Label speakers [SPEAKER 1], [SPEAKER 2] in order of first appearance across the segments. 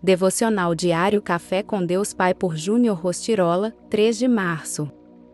[SPEAKER 1] Devocional Diário Café com Deus Pai por Júnior Rostirola, 3 de março.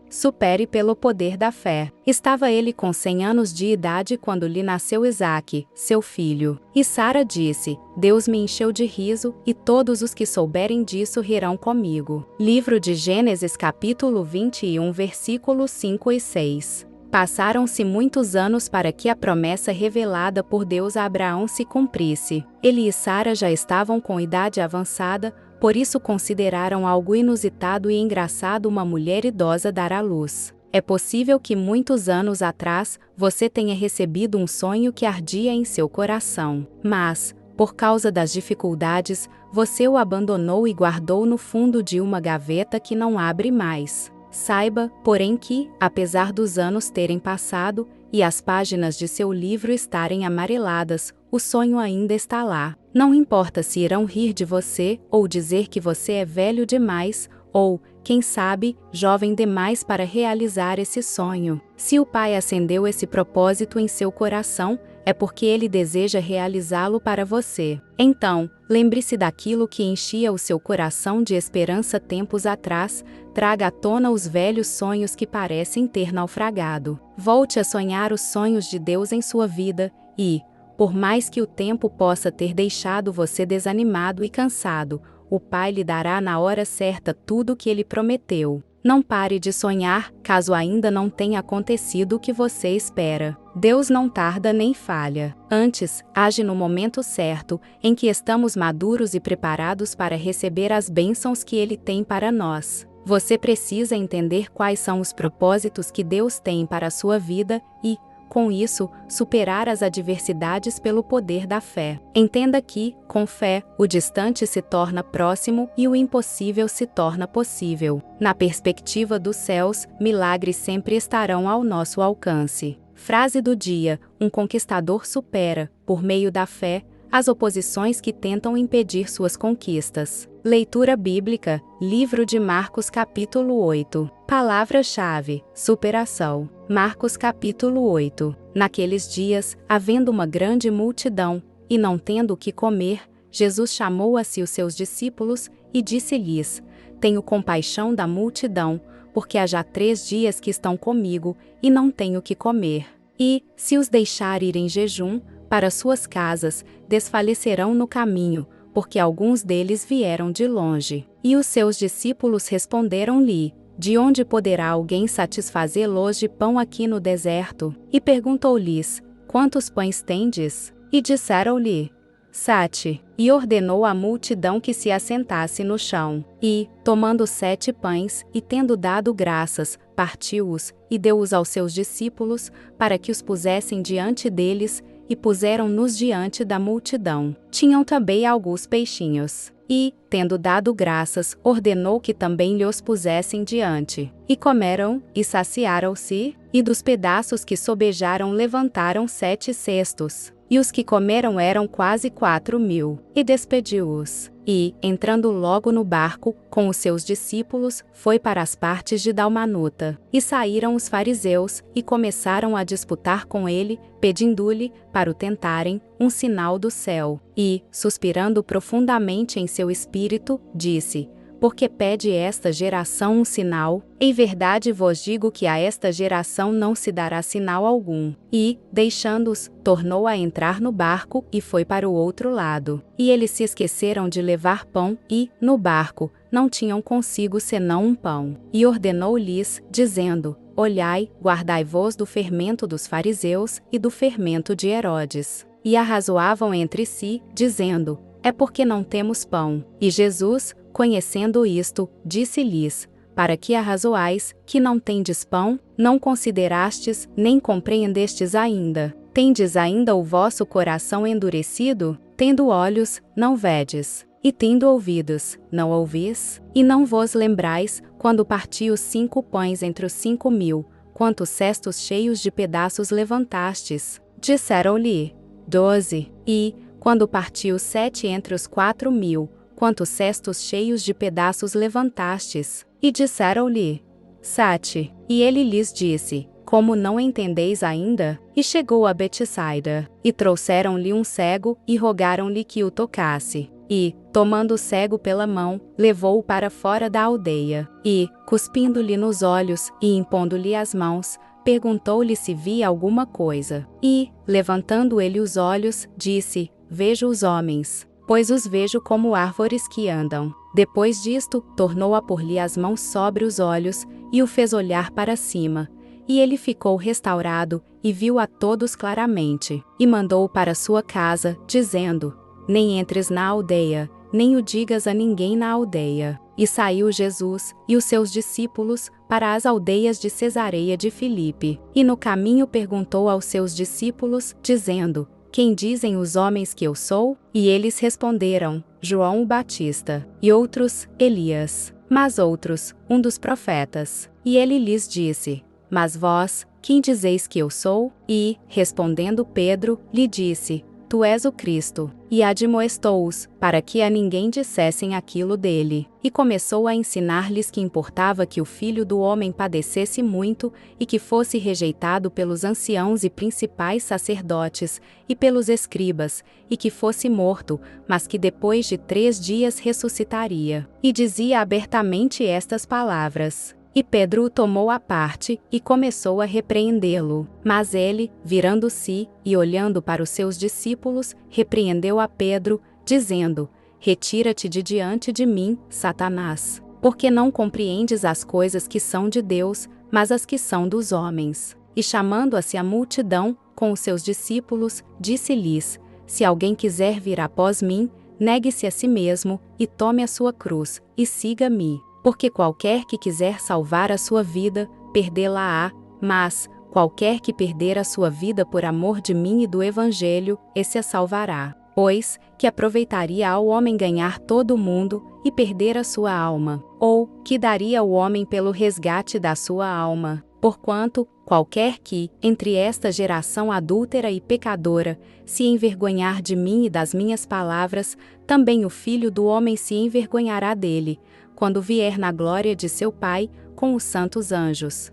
[SPEAKER 1] Supere pelo poder da fé. Estava ele com 100 anos de idade quando lhe nasceu Isaque, seu filho. E Sara disse: Deus me encheu de riso, e todos os que souberem disso rirão comigo. Livro de Gênesis capítulo 21 versículos 5 e 6. Passaram-se muitos anos para que a promessa revelada por Deus a Abraão se cumprisse. Ele e Sara já estavam com idade avançada, por isso consideraram algo inusitado e engraçado uma mulher idosa dar à luz. É possível que muitos anos atrás, você tenha recebido um sonho que ardia em seu coração. Mas, por causa das dificuldades, você o abandonou e guardou no fundo de uma gaveta que não abre mais. Saiba, porém, que, apesar dos anos terem passado e as páginas de seu livro estarem amareladas, o sonho ainda está lá. Não importa se irão rir de você ou dizer que você é velho demais ou, quem sabe, jovem demais para realizar esse sonho. Se o Pai acendeu esse propósito em seu coração, é porque Ele deseja realizá-lo para você. Então, lembre-se daquilo que enchia o seu coração de esperança tempos atrás, traga à tona os velhos sonhos que parecem ter naufragado. Volte a sonhar os sonhos de Deus em sua vida e, por mais que o tempo possa ter deixado você desanimado e cansado, o Pai lhe dará na hora certa tudo o que Ele prometeu. Não pare de sonhar, caso ainda não tenha acontecido o que você espera. Deus não tarda nem falha. Antes, age no momento certo, em que estamos maduros e preparados para receber as bênçãos que Ele tem para nós. Você precisa entender quais são os propósitos que Deus tem para a sua vida e, com isso, superar as adversidades pelo poder da fé. Entenda que, com fé, o distante se torna próximo e o impossível se torna possível. Na perspectiva dos céus, milagres sempre estarão ao nosso alcance. Frase do dia: um conquistador supera, por meio da fé, as oposições que tentam impedir suas conquistas. Leitura bíblica, livro de Marcos capítulo 8. Palavra-chave: superação. Marcos capítulo 8. Naqueles dias, havendo uma grande multidão, e não tendo o que comer, Jesus chamou a si os seus discípulos, e disse-lhes: Tenho compaixão da multidão, porque há já 3 dias que estão comigo, e não tenho o que comer. E, se os deixar ir em jejum, para suas casas, desfalecerão no caminho, porque alguns deles vieram de longe. E os seus discípulos responderam-lhe: De onde poderá alguém satisfazê-los de pão aqui no deserto? E perguntou-lhes: Quantos pães tendes? E disseram-lhe: 7. E ordenou à multidão que se assentasse no chão. E, tomando 7 pães, e tendo dado graças, partiu-os, e deu-os aos seus discípulos, para que os pusessem diante deles, e puseram-nos diante da multidão. Tinham também alguns peixinhos. E, tendo dado graças, ordenou que também lhe os pusessem diante. E comeram, e saciaram-se, e dos pedaços que sobejaram levantaram 7 cestos. E os que comeram eram quase 4.000. E despediu-os. E, entrando logo no barco, com os seus discípulos, foi para as partes de Dalmanuta. E saíram os fariseus, e começaram a disputar com ele, pedindo-lhe, para o tentarem, um sinal do céu. E, suspirando profundamente em seu espírito, disse: Porque pede esta geração um sinal? Em verdade vos digo que a esta geração não se dará sinal algum. E, deixando-os, tornou a entrar no barco e foi para o outro lado. E eles se esqueceram de levar pão e, no barco, não tinham consigo senão um pão. E ordenou-lhes, dizendo: Olhai, guardai-vos do fermento dos fariseus e do fermento de Herodes. E arrazoavam entre si, dizendo: É porque não temos pão. E Jesus, conhecendo isto, disse-lhes: Para que arrazoais, que não tendes pão? Não considerastes, nem compreendestes ainda? Tendes ainda o vosso coração endurecido? Tendo olhos, não vedes? E tendo ouvidos, não ouvis? E não vos lembrais, quando parti os 5 pães entre os 5.000, quantos cestos cheios de pedaços levantastes? Disseram-lhe: 12. E, quando partiu 7 entre os 4.000, quantos cestos cheios de pedaços levantastes? E disseram-lhe: 7. E ele lhes disse: Como não entendeis ainda? E chegou a Betsaida. E trouxeram-lhe um cego, e rogaram-lhe que o tocasse. e, tomando o cego pela mão, levou-o para fora da aldeia, e, cuspindo-lhe nos olhos e impondo-lhe as mãos, perguntou-lhe se via alguma coisa. E, levantando ele os olhos, disse: Vejo os homens, pois os vejo como árvores que andam. Depois disto, tornou a pôr-lhe as mãos sobre os olhos, e o fez olhar para cima. E ele ficou restaurado, e viu a todos claramente. E mandou-o para sua casa, dizendo: Nem entres na aldeia, nem o digas a ninguém na aldeia. E saiu Jesus e os seus discípulos para as aldeias de Cesareia de Filipe. E no caminho perguntou aos seus discípulos, dizendo: Quem dizem os homens que eu sou? E eles responderam: João o Batista. E outros, Elias. Mas outros, um dos profetas. E ele lhes disse: Mas vós, quem dizeis que eu sou? E, respondendo Pedro, lhe disse: Tu és o Cristo. E admoestou-os, para que a ninguém dissessem aquilo dele. E começou a ensinar-lhes que importava que o Filho do Homem padecesse muito, e que fosse rejeitado pelos anciãos e principais sacerdotes, e pelos escribas, e que fosse morto, mas que depois de 3 dias ressuscitaria. E dizia abertamente estas palavras. E Pedro o tomou à parte, e começou a repreendê-lo. Mas ele, virando-se, e olhando para os seus discípulos, repreendeu a Pedro, dizendo: Retira-te de diante de mim, Satanás, porque não compreendes as coisas que são de Deus, mas as que são dos homens. E chamando-se a multidão, com os seus discípulos, disse-lhes: Se alguém quiser vir após mim, negue-se a si mesmo, e tome a sua cruz, e siga-me. Porque qualquer que quiser salvar a sua vida, perdê-la-á, mas, qualquer que perder a sua vida por amor de mim e do Evangelho, esse a salvará. Pois, que aproveitaria ao homem ganhar todo o mundo, e perder a sua alma? Ou, que daria o homem pelo resgate da sua alma? Porquanto, qualquer que, entre esta geração adúltera e pecadora, se envergonhar de mim e das minhas palavras, também o Filho do Homem se envergonhará dele, quando vier na glória de seu Pai, com os santos anjos.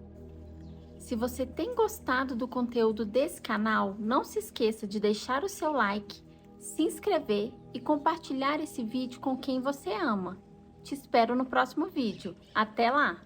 [SPEAKER 2] Se você tem gostado do conteúdo desse canal, não se esqueça de deixar o seu like, se inscrever e compartilhar esse vídeo com quem você ama. Te espero no próximo vídeo. Até lá!